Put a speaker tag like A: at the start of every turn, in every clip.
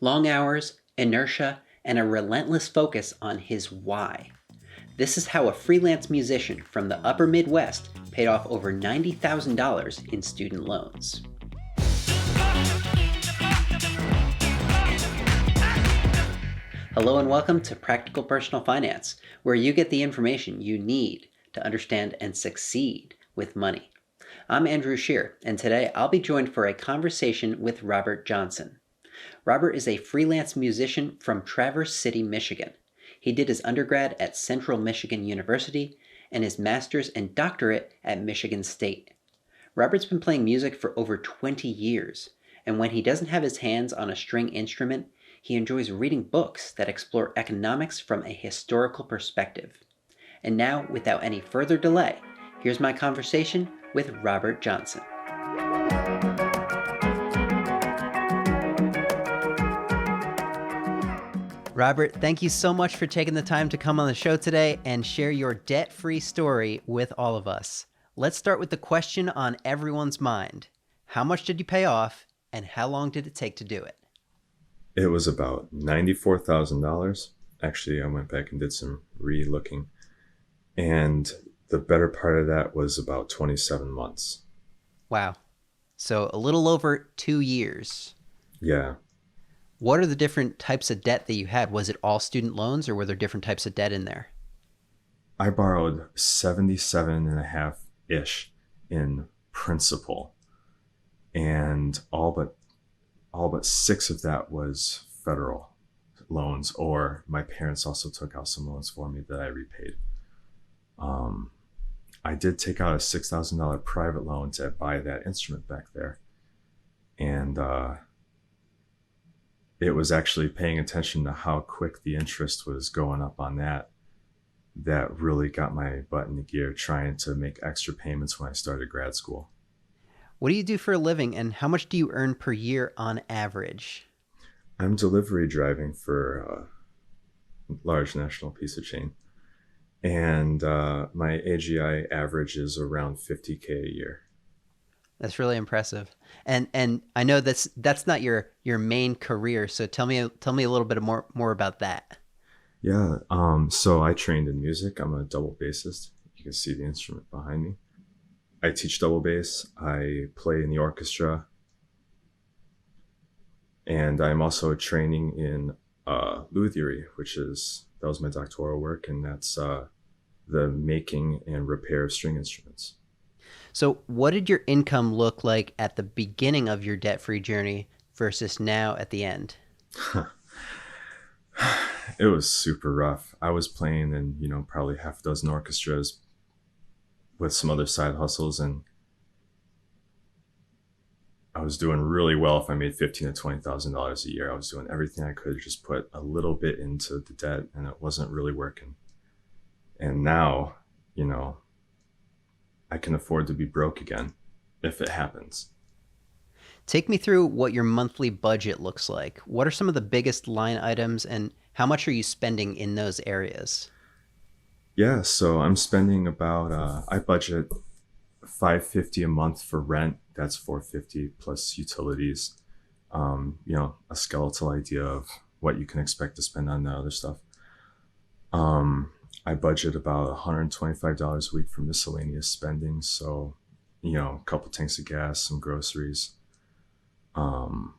A: Long hours, inertia, and a relentless focus on his why. This is how a freelance musician from the upper Midwest paid off over $90,000 in student loans. Hello and welcome to Practical Personal Finance, where you get the information you need to understand and succeed with money. I'm Andrew Shear, and today I'll be joined for a conversation with Robert Johnson. Robert is a freelance musician from Traverse City, Michigan. He did his undergrad at Central Michigan University and his master's and doctorate at Michigan State. Robert's been playing music for over 20 years, and when he doesn't have his hands on a string instrument, he enjoys reading books that explore economics from a historical perspective. And now, without any further delay, here's my conversation with Robert Johnson. Robert, thank you so much for taking the time to come on the show today and share your debt-free story with all of us. Let's start with the question on everyone's mind. How much did you pay off, and how long did it take to do it?
B: It was about $94,000. Actually, I went back and did some re-looking. And the better part of that was about 27 months.
A: Wow. So a little over 2 years.
B: Yeah.
A: What are the different types of debt that you had? Was it all student loans, or were there different types of debt in there?
B: I borrowed 77 and a half-ish in principal. And all but 6 of that was federal loans, or my parents also took out some loans for me that I repaid. I did take out a $6,000 private loan to buy that instrument back there. And it was actually paying attention to how quick the interest was going up on that really got my butt in the gear trying to make extra payments when I started grad school.
A: What do you do for a living, and how much do you earn per year on average?
B: I'm delivery driving for a large national pizza chain. And my AGI average is around $50K a year.
A: That's really impressive. And I know that's not your main career, so tell me a little bit more about that.
B: Yeah, so I trained in music. I'm a double bassist. You can see the instrument behind me. I teach double bass. I play in the orchestra. And I'm also training in Lou theory, that was my doctoral work, and that's the making and repair of string instruments.
A: So what did your income look like at the beginning of your debt-free journey versus now at the end?
B: It was super rough. I was playing in, probably half a dozen orchestras with some other side hustles, and I was doing really well if I made $15,000 to $20,000 a year. I was doing everything I could to just put a little bit into the debt, and it wasn't really working. And now, I can afford to be broke again if it happens.
A: Take me through what your monthly budget looks like. What are some of the biggest line items, and how much are you spending in those areas?
B: Yeah, so I'm spending about, I budget $550 a month for rent. That's $450 plus utilities. A skeletal idea of what you can expect to spend on the other stuff. I budget about $125 a week for miscellaneous spending. So, a couple tanks of gas, some groceries. And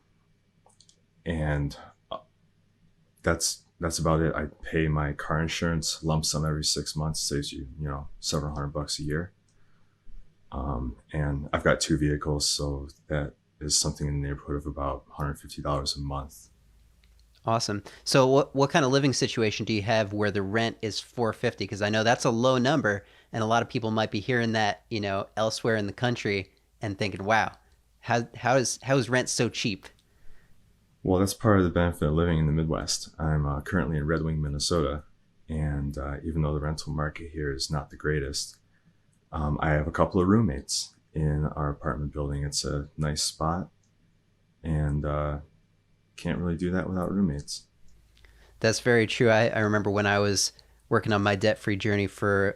B: that's about it. I pay my car insurance lump sum every 6 months, saves you, several $100 a year. And I've got 2 vehicles, so that is something in the neighborhood of about $150 a month.
A: Awesome. So what kind of living situation do you have where the rent is $450? Because I know that's a low number, and a lot of people might be hearing that, elsewhere in the country and thinking, wow, how is rent so cheap?
B: Well, that's part of the benefit of living in the Midwest. I'm currently in Red Wing, Minnesota, and even though the rental market here is not the greatest, I have a couple of roommates in our apartment building. It's a nice spot, and can't really do that without roommates.
A: That's very true. I remember when I was working on my debt-free journey for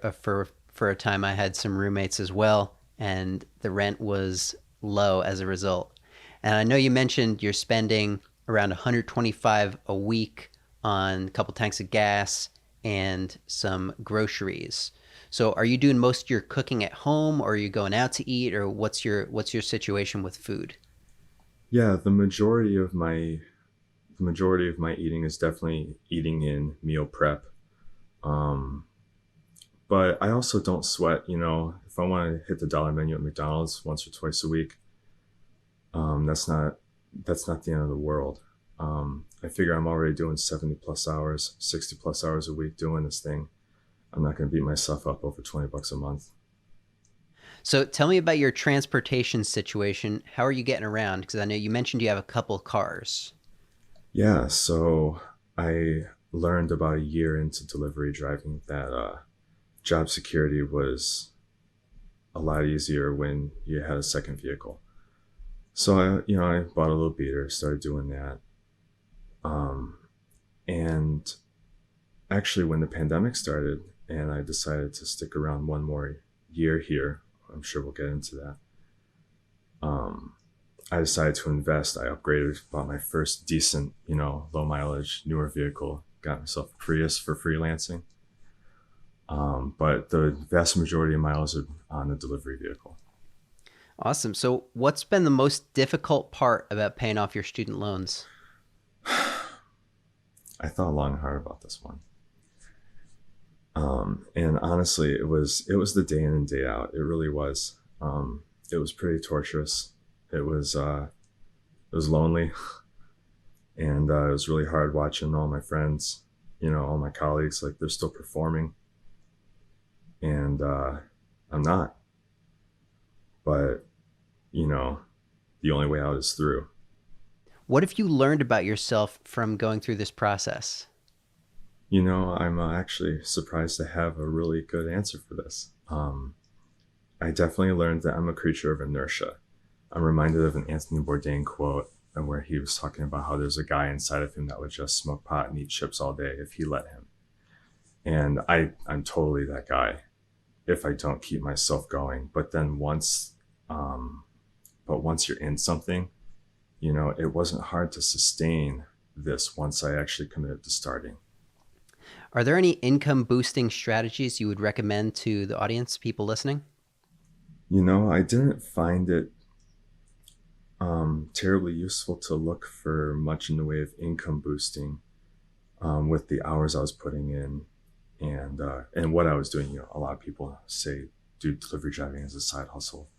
A: a time, I had some roommates as well, and the rent was low as a result. And I know you mentioned you're spending around 125 a week on a couple tanks of gas and some groceries. So are you doing most of your cooking at home, or are you going out to eat, or what's your situation with food?
B: Yeah, the majority of my eating is definitely eating in meal prep. Um, but I also don't sweat. If I want to hit the dollar menu at McDonald's once or twice a week, that's not the end of the world. I figure I'm already doing 70 plus hours, 60 plus hours a week doing this thing. I'm not going to beat myself up over $20 a month.
A: So tell me about your transportation situation. How are you getting around? Because I know you mentioned you have a couple cars.
B: Yeah, so I learned about a year into delivery driving that job security was a lot easier when you had a second vehicle. So I bought a little beater, started doing that. Um, and actually, when the pandemic started, and I decided to stick around one more year here, I'm sure we'll get into that. Um, I decided to invest. I upgraded, bought my first decent, low mileage, newer vehicle, got myself a Prius for freelancing. But the vast majority of miles are on the delivery vehicle.
A: Awesome. So what's been the most difficult part about paying off your student loans?
B: I thought long and hard about this one. And honestly, it was the day in and day out. It really was. It was pretty torturous. It was lonely, and it was really hard watching all my friends, all my colleagues, like they're still performing, and I'm not. But you know, the only way out is through.
A: What have you learned about yourself from going through this process?
B: I'm actually surprised to have a really good answer for this. I definitely learned that I'm a creature of inertia. I'm reminded of an Anthony Bourdain quote where he was talking about how there's a guy inside of him that would just smoke pot and eat chips all day if he let him. And I'm totally that guy if I don't keep myself going. But then once you're in something, it wasn't hard to sustain this once I actually committed to starting.
A: Are there any income boosting strategies you would recommend to the audience, people listening?
B: I didn't find it terribly useful to look for much in the way of income boosting with the hours I was putting in and what I was doing. A lot of people say do delivery driving as a side hustle,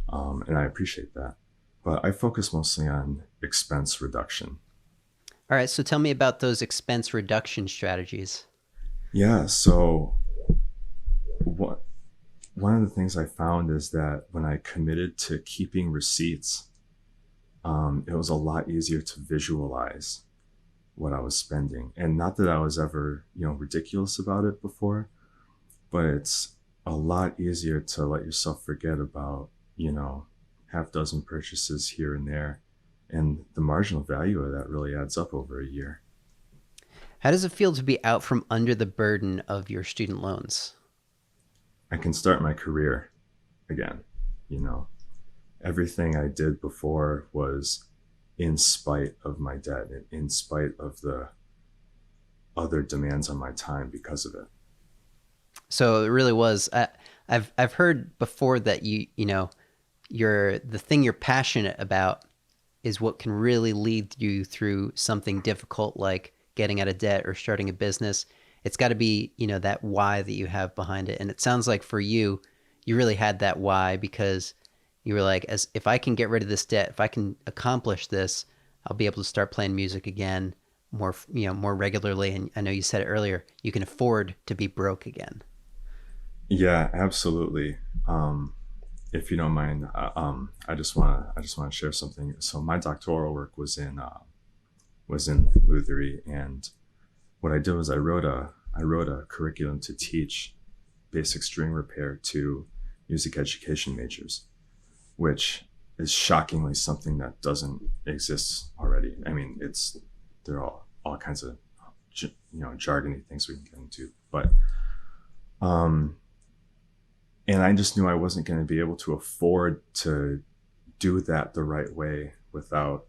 B: and I appreciate that. But I focus mostly on expense reduction.
A: All right, so tell me about those expense reduction strategies.
B: Yeah. So what one of the things I found is that when I committed to keeping receipts, it was a lot easier to visualize what I was spending. And not that I was ever, ridiculous about it before, but it's a lot easier to let yourself forget about, half dozen purchases here and there. And the marginal value of that really adds up over a year.
A: How does it feel to be out from under the burden of your student loans?
B: I can start my career again. You know, Everything I did before was in spite of my debt and in spite of the other demands on my time because of it.
A: So it really was. I've heard before that the thing you're passionate about is what can really lead you through something difficult like getting out of debt or starting a business. It's got to be, that why that you have behind it. And it sounds like for you, you really had that why because you were like, as if I can get rid of this debt, if I can accomplish this, I'll be able to start playing music again more regularly. And I know you said it earlier, you can afford to be broke again.
B: Yeah, absolutely. If you don't mind, I just want to share something. So my doctoral work was in Lutherie, and what I did was I wrote a curriculum to teach basic string repair to music education majors, which is shockingly something that doesn't exist already. I mean, there are all kinds of jargony things we can get into, but um, and I just knew I wasn't going to be able to afford to do that the right way without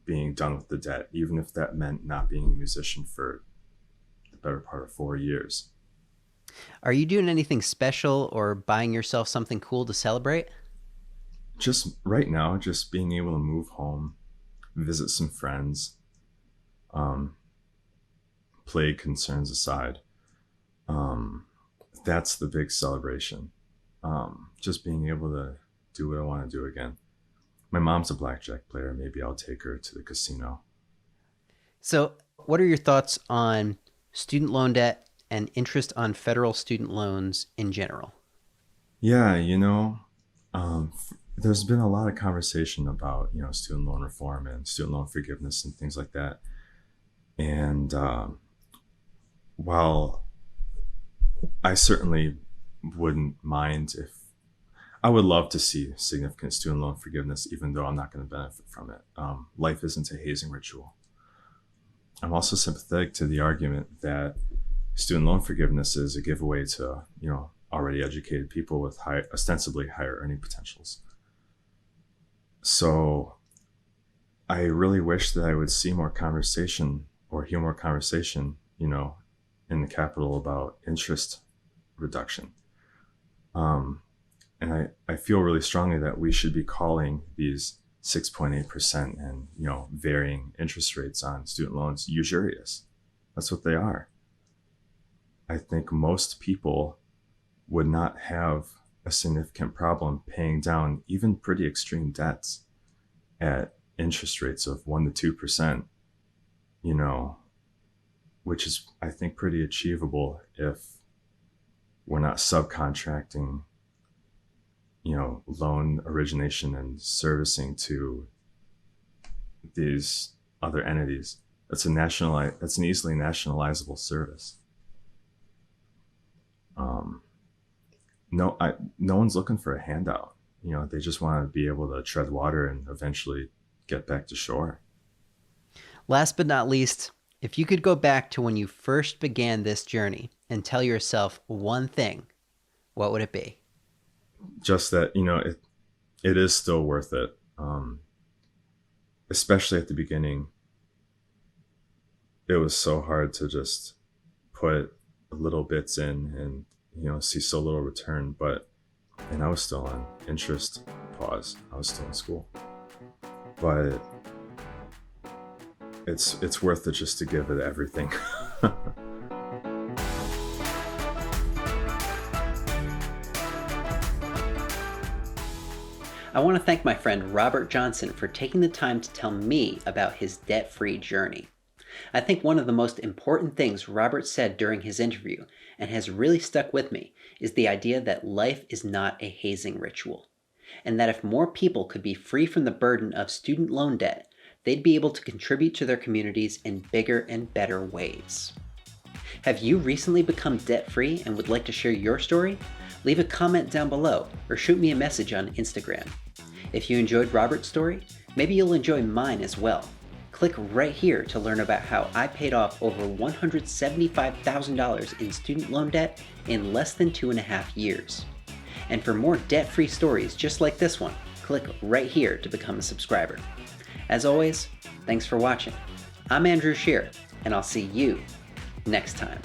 B: being done with the debt, even if that meant not being a musician for the better part of 4 years.
A: Are you doing anything special or buying yourself something cool to celebrate?
B: Just right now, just being able to move home, visit some friends, um, plague concerns aside, um, that's the big celebration. Just being able to do what I want to do again. My mom's a blackjack player. Maybe I'll take her to the casino.
A: So, what are your thoughts on student loan debt and interest on federal student loans in general?
B: Yeah, there's been a lot of conversation about student loan reform and student loan forgiveness and things like that. And while I certainly wouldn't mind if I would love to see significant student loan forgiveness, even though I'm not going to benefit from it. Life isn't a hazing ritual. I'm also sympathetic to the argument that student loan forgiveness is a giveaway to, already educated people with ostensibly higher earning potentials. So I really wish that I would see more conversation or hear more conversation, in the Capitol about interest reduction. And I feel really strongly that we should be calling these 6.8% and varying interest rates on student loans usurious. That's what they are. I think most people would not have a significant problem paying down even pretty extreme debts at interest rates of 1% to 2%, which is, I think, pretty achievable if we're not subcontracting loan origination and servicing to these other entities. That's an easily nationalizable service. No one's looking for a handout. They just want to be able to tread water and eventually get back to shore.
A: Last but not least, if you could go back to when you first began this journey and tell yourself one thing, what would it be?
B: Just that, it is still worth it. Especially at the beginning, it was so hard to just put little bits in and, see so little return. And I was still on interest pause. I was still in school, but it's worth it just to give it everything.
A: I want to thank my friend Robert Johnson for taking the time to tell me about his debt-free journey. I think one of the most important things Robert said during his interview, and has really stuck with me, is the idea that life is not a hazing ritual, and that if more people could be free from the burden of student loan debt, they'd be able to contribute to their communities in bigger and better ways. Have you recently become debt-free and would like to share your story? Leave a comment down below or shoot me a message on Instagram. If you enjoyed Robert's story, maybe you'll enjoy mine as well. Click right here to learn about how I paid off over $175,000 in student loan debt in less than 2.5 years. And for more debt-free stories just like this one, click right here to become a subscriber. As always, thanks for watching. I'm Andrew Scheer, and I'll see you next time.